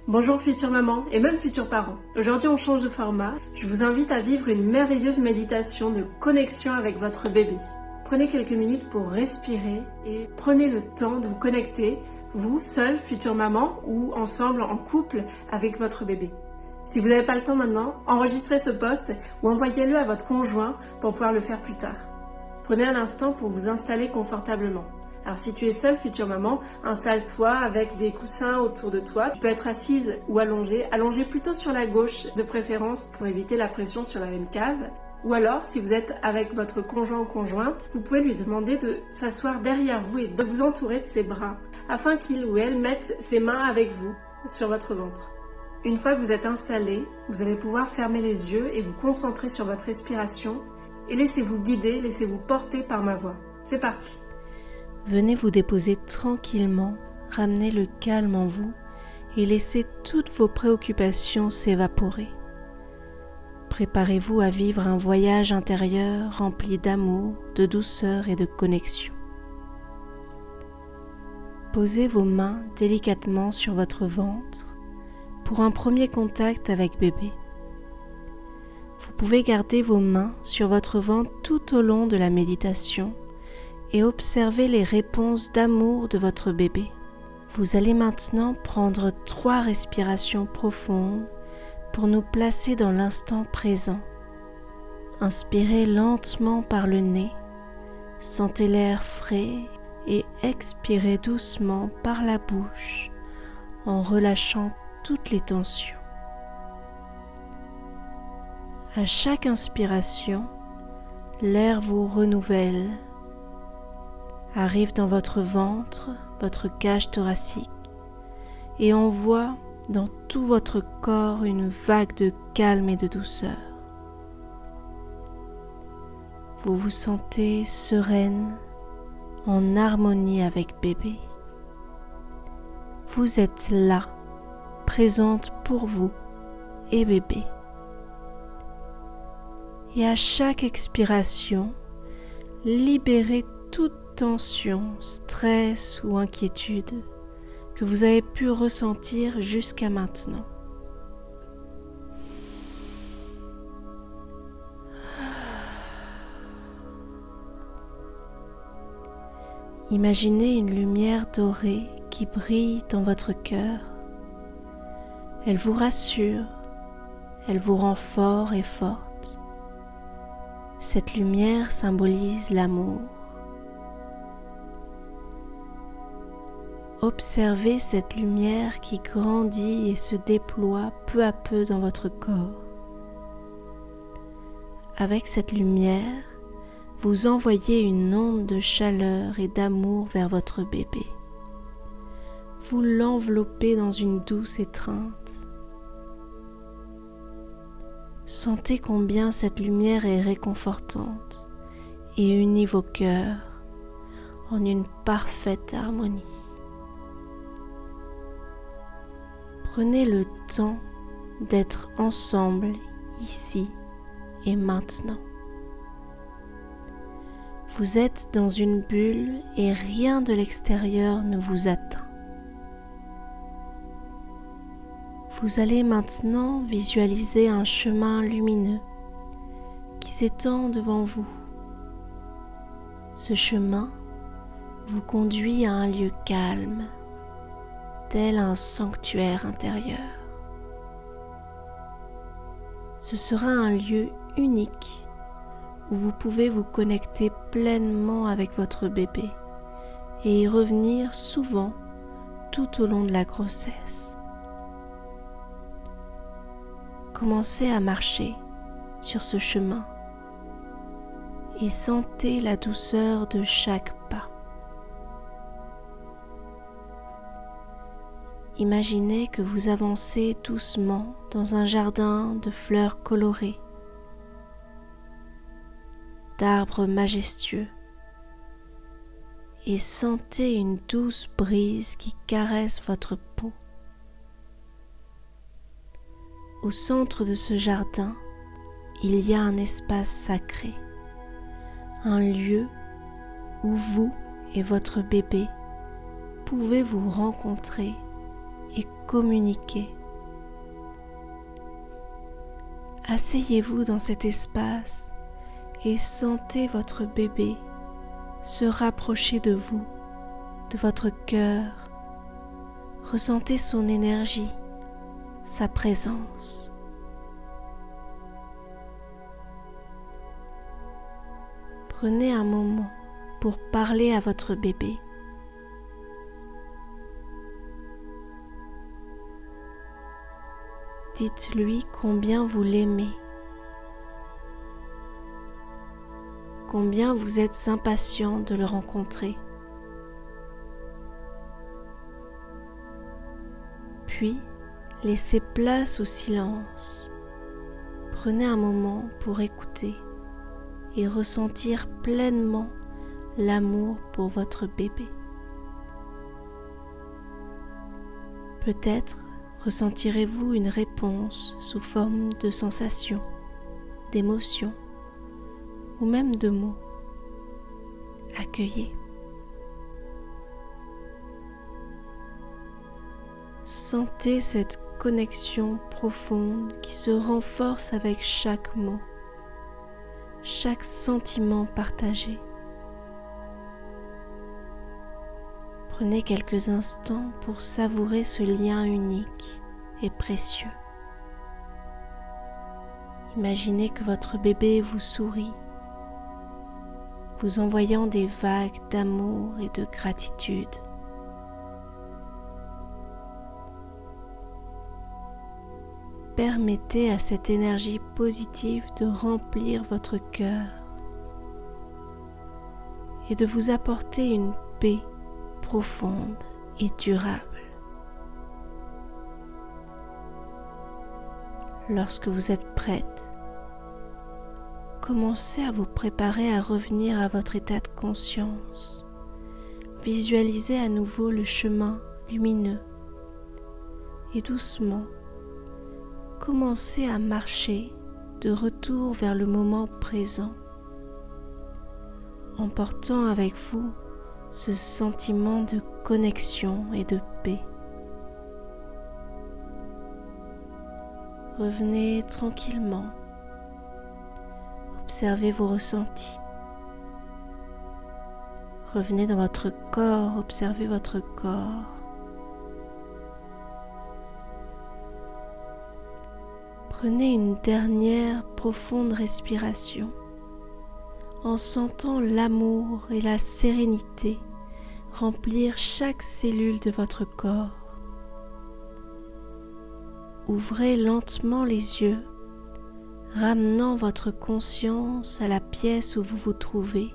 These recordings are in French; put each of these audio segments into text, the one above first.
Bonjour future maman et même futurs parents. Aujourd'hui on change de format. Je vous invite à vivre une merveilleuse méditation de connexion avec votre bébé. Prenez quelques minutes pour respirer et prenez le temps de vous connecter, vous seul, future maman ou ensemble en couple avec votre bébé. Si vous n'avez pas le temps maintenant, enregistrez ce post ou envoyez-le à votre conjoint pour pouvoir le faire plus tard. Prenez un instant pour vous installer confortablement. Alors si tu es seule, future maman, installe-toi avec des coussins autour de toi. Tu peux être assise ou allongée plutôt sur la gauche de préférence pour éviter la pression sur la veine cave. Ou alors, si vous êtes avec votre conjoint ou conjointe, vous pouvez lui demander de s'asseoir derrière vous et de vous entourer de ses bras, afin qu'il ou elle mette ses mains avec vous sur votre ventre. Une fois que vous êtes installé, vous allez pouvoir fermer les yeux et vous concentrer sur votre respiration et laissez-vous guider, laissez-vous porter par ma voix. C'est parti! Venez vous déposer tranquillement, ramenez le calme en vous et laissez toutes vos préoccupations s'évaporer. Préparez-vous à vivre un voyage intérieur rempli d'amour, de douceur et de connexion. Posez vos mains délicatement sur votre ventre pour un premier contact avec bébé. Vous pouvez garder vos mains sur votre ventre tout au long de la méditation et observez les réponses d'amour de votre bébé. Vous allez maintenant prendre 3 respirations profondes pour nous placer dans l'instant présent. Inspirez lentement par le nez, sentez l'air frais et expirez doucement par la bouche en relâchant toutes les tensions. À chaque inspiration, l'air vous renouvelle, arrive dans votre ventre, votre cage thoracique et envoie dans tout votre corps une vague de calme et de douceur. Vous vous sentez sereine, en harmonie avec bébé. Vous êtes là, présente pour vous et bébé. Et à chaque expiration, libérez toute tension, stress ou inquiétude que vous avez pu ressentir jusqu'à maintenant. Imaginez une lumière dorée qui brille dans votre cœur. Elle vous rassure, elle vous rend fort et forte. Cette lumière symbolise l'amour. Observez cette lumière qui grandit et se déploie peu à peu dans votre corps. Avec cette lumière, vous envoyez une onde de chaleur et d'amour vers votre bébé. Vous l'enveloppez dans une douce étreinte. Sentez combien cette lumière est réconfortante et unit vos cœurs en une parfaite harmonie. Prenez le temps d'être ensemble ici et maintenant. Vous êtes dans une bulle et rien de l'extérieur ne vous atteint. Vous allez maintenant visualiser un chemin lumineux qui s'étend devant vous. Ce chemin vous conduit à un lieu calme, tel un sanctuaire intérieur. Ce sera un lieu unique où vous pouvez vous connecter pleinement avec votre bébé et y revenir souvent tout au long de la grossesse. Commencez à marcher sur ce chemin et sentez la douceur de chaque pas. Imaginez que vous avancez doucement dans un jardin de fleurs colorées, d'arbres majestueux, et sentez une douce brise qui caresse votre peau. Au centre de ce jardin, il y a un espace sacré, un lieu où vous et votre bébé pouvez vous rencontrer et communiquer Asseyez-vous dans cet espace et sentez votre bébé se rapprocher de vous, de votre cœur. Ressentez son énergie, sa présence. Prenez un moment pour parler à votre bébé. Dites-lui combien vous l'aimez, combien vous êtes impatient de le rencontrer. Puis, laissez place au silence. Prenez un moment pour écouter et ressentir pleinement l'amour pour votre bébé. Peut-être ressentirez-vous une réponse sous forme de sensations, d'émotions ou même de mots. Accueillez. Sentez cette connexion profonde qui se renforce avec chaque mot, chaque sentiment partagé. Prenez quelques instants pour savourer ce lien unique et précieux. Imaginez que votre bébé vous sourit, vous envoyant des vagues d'amour et de gratitude. Permettez à cette énergie positive de remplir votre cœur et de vous apporter une paix profonde et durable. Lorsque vous êtes prête, commencez à vous préparer à revenir à votre état de conscience. Visualisez à nouveau le chemin lumineux et doucement, commencez à marcher de retour vers le moment présent, emportant avec vous ce sentiment de connexion et de paix. Revenez tranquillement, observez vos ressentis. Revenez dans votre corps, observez votre corps. Prenez une dernière profonde respiration en sentant l'amour et la sérénité remplir chaque cellule de votre corps. Ouvrez lentement les yeux, ramenant votre conscience à la pièce où vous vous trouvez.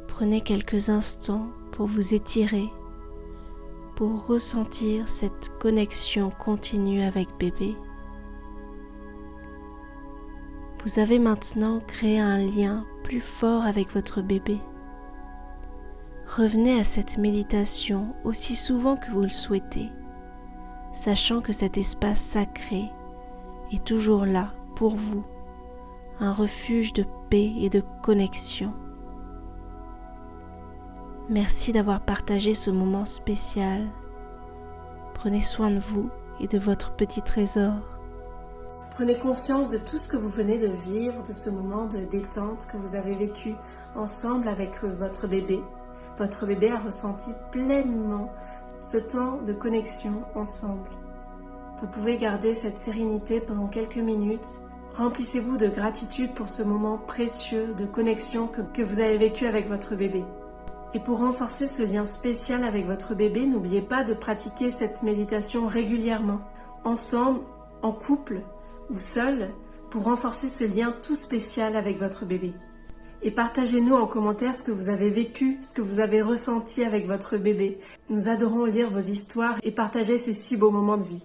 Prenez quelques instants pour vous étirer, pour ressentir cette connexion continue avec bébé. Vous avez maintenant créé un lien plus fort avec votre bébé. Revenez à cette méditation aussi souvent que vous le souhaitez, sachant que cet espace sacré est toujours là pour vous, un refuge de paix et de connexion. Merci d'avoir partagé ce moment spécial. Prenez soin de vous et de votre petit trésor. Prenez conscience de tout ce que vous venez de vivre, de ce moment de détente que vous avez vécu ensemble avec votre bébé. Votre bébé a ressenti pleinement ce temps de connexion ensemble. Vous pouvez garder cette sérénité pendant quelques minutes. Remplissez-vous de gratitude pour ce moment précieux de connexion que vous avez vécu avec votre bébé. Et pour renforcer ce lien spécial avec votre bébé, n'oubliez pas de pratiquer cette méditation régulièrement, ensemble, en couple ou seul, pour renforcer ce lien tout spécial avec votre bébé. Et partagez-nous en commentaire ce que vous avez vécu, ce que vous avez ressenti avec votre bébé. Nous adorons lire vos histoires et partager ces si beaux moments de vie.